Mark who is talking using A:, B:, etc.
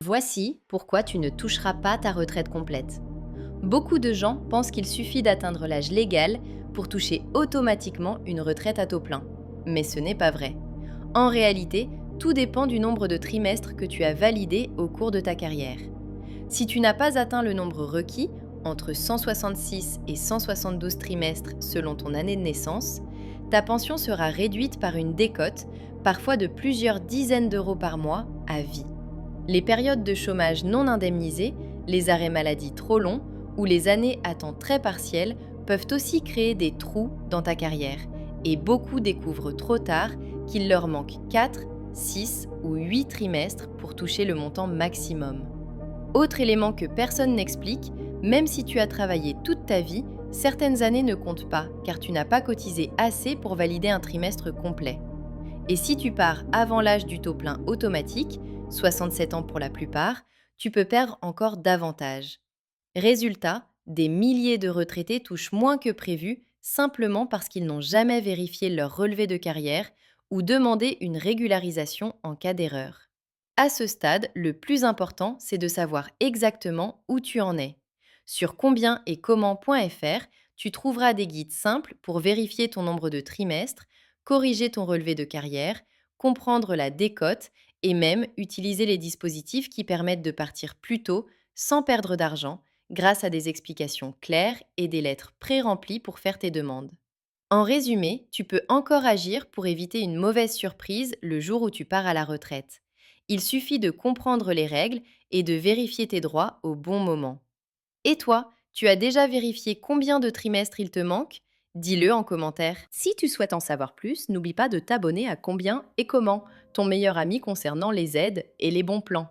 A: Voici pourquoi tu ne toucheras pas ta retraite complète. Beaucoup de gens pensent qu'il suffit d'atteindre l'âge légal pour toucher automatiquement une retraite à taux plein. Mais ce n'est pas vrai. En réalité, tout dépend du nombre de trimestres que tu as validés au cours de ta carrière. Si tu n'as pas atteint le nombre requis, entre 166 et 172 trimestres selon ton année de naissance, ta pension sera réduite par une décote, parfois de plusieurs dizaines d'euros par mois, à vie. Les périodes de chômage non indemnisées, les arrêts maladie trop longs ou les années à temps très partiel peuvent aussi créer des trous dans ta carrière. Et beaucoup découvrent trop tard qu'il leur manque 4, 6 ou 8 trimestres pour toucher le montant maximum. Autre élément que personne n'explique, même si tu as travaillé toute ta vie, certaines années ne comptent pas car tu n'as pas cotisé assez pour valider un trimestre complet. Et si tu pars avant l'âge du taux plein automatique, 67 ans pour la plupart, tu peux perdre encore davantage. Résultat, des milliers de retraités touchent moins que prévu simplement parce qu'ils n'ont jamais vérifié leur relevé de carrière ou demandé une régularisation en cas d'erreur. À ce stade, le plus important, c'est de savoir exactement où tu en es. Sur combien et comment.fr, tu trouveras des guides simples pour vérifier ton nombre de trimestres, corriger ton relevé de carrière, comprendre la décote et même utiliser les dispositifs qui permettent de partir plus tôt sans perdre d'argent grâce à des explications claires et des lettres pré-remplies pour faire tes demandes. En résumé, tu peux encore agir pour éviter une mauvaise surprise le jour où tu pars à la retraite. Il suffit de comprendre les règles et de vérifier tes droits au bon moment. Et toi, tu as déjà vérifié combien de trimestres il te manque? Dis-le en commentaire. Si tu souhaites en savoir plus, n'oublie pas de t'abonner à Combien et Comment, ton meilleur ami concernant les aides et les bons plans.